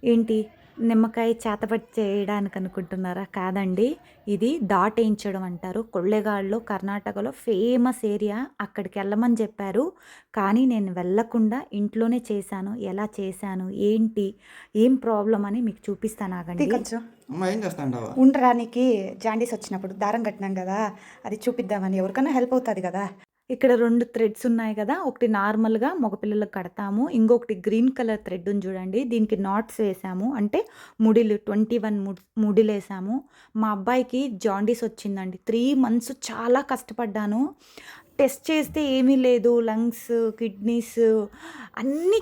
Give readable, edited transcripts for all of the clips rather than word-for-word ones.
ఏంటి నిమ్మకాయ చేతపట్టి చేయడానికి అనుకుంటున్నారా? కాదండి. ఇది డాటేయించడం అంటారు. కొళ్ళెగాళ్ళు కర్ణాటకలో ఫేమస్ ఏరియా. అక్కడికెళ్ళమని చెప్పారు. కానీ నేను వెళ్ళకుండా ఇంట్లోనే చేశాను. ఎలా చేశాను? ఏంటి? ఏం ప్రాబ్లమ్ అని మీకు చూపిస్తాను ఆగండి. కొంచెం అమ్మ ఏం చేస్తాండావా? ఉండరానికి జాండీస్ వచ్చినప్పుడు దారం కట్టినాం కదా, అది చూపిద్దామని. ఎవరికైనా హెల్ప్ అవుతుంది కదా. ఇక్కడ 2 థ్రెడ్స్ ఉన్నాయి గదా! ఒకటి నార్మల్‌గా మగపిల్లలకి కడతాము. ఇంకొకటి గ్రీన్ కలర్ థ్రెడ్ ఉంది చూడండి. దీనికి నాట్స్ వేసాము. అంటే ముడిలు 21 ముడిలేసాము. మా అబ్బాయికి జాండీస్ వచ్చిందండి. 3 మంత్స్ చాలా కష్టపడ్డాను. టెస్ట్ చేస్తే ఏమీ లేదు. లంగ్స్, కిడ్నీస్ అన్నీ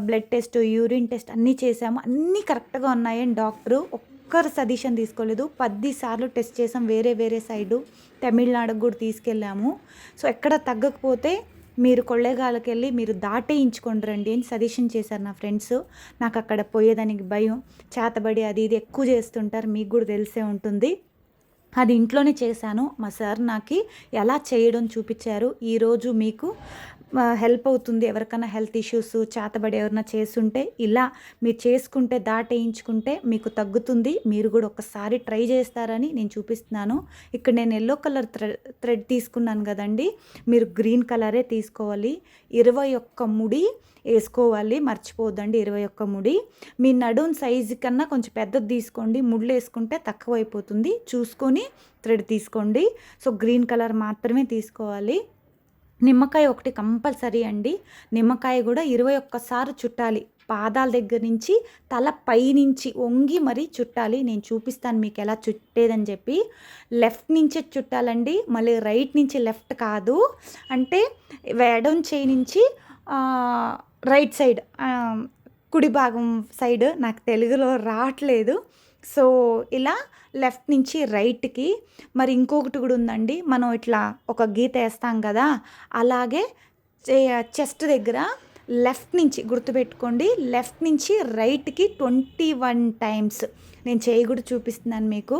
బ్లడ్ టెస్ట్, యూరిన్ టెస్ట్ అన్నీ చేసాము. అన్నీ కరెక్ట్‌గా ఉన్నాయని డాక్టరు ఒక్కరు సజెషన్ తీసుకోలేదు. 10 సార్లు టెస్ట్ చేసాం. వేరే వేరే సైడు తమిళనాడుకి కూడా తీసుకెళ్ళాము. సో ఎక్కడ తగ్గకపోతే మీరు కొళ్ళేగాలకెళ్ళి మీరు దాటేయించుకొని రండి అని సజెషన్ చేశారు నా ఫ్రెండ్స్. నాకు అక్కడ పోయేదానికి భయం. చేతబడి అది ఇది ఎక్కువ చేస్తుంటారు. మీకు కూడా తెలిసే ఉంటుంది. అది ఇంట్లోనే చేశాను. మా సార్ నాకి ఎలా చేయడం చూపిచ్చారు. ఈరోజు మీకు హెల్ప్ అవుతుంది. ఎవరికైనా హెల్త్ ఇష్యూస్ చేతబడి ఎవరైనా చేసుంటే ఇలా మీరు చేసుకుంటే దాటేయించుకుంటే మీకు తగ్గుతుంది. మీరు కూడా ఒకసారి ట్రై చేస్తారని నేను చూపిస్తున్నాను. ఇక్కడ నేను యెల్లో కలర్ థ్రెడ్ తీసుకున్నాను కదండి. మీరు గ్రీన్ కలరే తీసుకోవాలి. 21 ముడి వేసుకోవాలి. మర్చిపోద్దండి 21 ముడి. మీ నడుం సైజు కన్నా కొంచెం పెద్దది తీసుకోండి. ముళ్ళు వేసుకుంటే తక్కువ అయిపోతుంది. చూసుకొని థ్రెడ్ తీసుకోండి. సో గ్రీన్ కలర్ మాత్రమే తీసుకోవాలి. నిమ్మకాయ ఒకటి కంపల్సరీ అండి. నిమ్మకాయ కూడా 21 సార్లు చుట్టాలి. పాదాల దగ్గర నుంచి తల పైనుంచి వంగి మరీ చుట్టాలి. నేను చూపిస్తాను మీకు ఎలా చుట్టేదని చెప్పి. లెఫ్ట్ నుంచే చుట్టాలండి. మళ్ళీ రైట్ నుంచి లెఫ్ట్ కాదు. అంటే ఎడమ చేయి నుంచి రైట్ సైడ్, కుడి భాగం సైడ్. నాకు తెలుగులో రావట్లేదు. సో ఇలా లెఫ్ట్ నుంచి రైట్కి. మరి ఇంకొకటి కూడా ఉందండి. మనం ఇట్లా ఒక గీత వేస్తాం కదా, అలాగే చెస్ట్ దగ్గర లెఫ్ట్ నుంచి గుర్తుపెట్టుకోండి. లెఫ్ట్ నుంచి రైట్కి 21 టైమ్స్. నేను చేయి కూడా చూపిస్తున్నాను మీకు.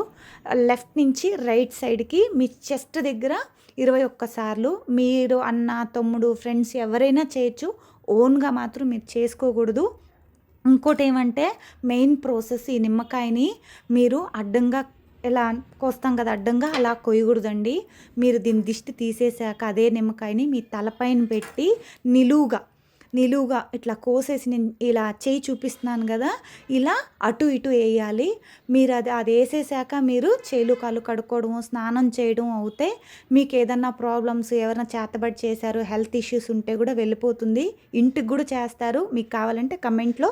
లెఫ్ట్ నుంచి రైట్ సైడ్కి మీ చెస్ట్ దగ్గర 21 సార్లు. మీరు అన్న, తమ్ముడు, ఫ్రెండ్స్ ఎవరైనా చేయొచ్చు. ఓన్గా మాత్రం మీరు చేసుకోకూడదు. ఇంకోటి ఏమంటే మెయిన్ ప్రాసెస్, ఈ నిమ్మకాయని మీరు అడ్డంగా ఎలా కోస్తాం కదా, అడ్డంగా అలా కొయ్యకూడదండి. మీరు దీని దిష్టి తీసేసాక అదే నిమ్మకాయని మీ తలపైన పెట్టి నిలువుగా ఇట్లా కోసేసి, నేను ఇలా చేయి చూపిస్తున్నాను కదా, ఇలా అటు ఇటు వేయాలి. మీరు అది వేసేసాక మీరు చేలు కాళ్ళు కడుక్కోవడం, స్నానం చేయడం అవుతే మీకు ఏదన్నా ప్రాబ్లమ్స్, ఎవరైనా చేతబడి చేశారు, హెల్త్ ఇష్యూస్ ఉంటే కూడా వెళ్ళిపోతుంది. ఇంటికి కూడా చేస్తారు. మీకు కావాలంటే కమెంట్లో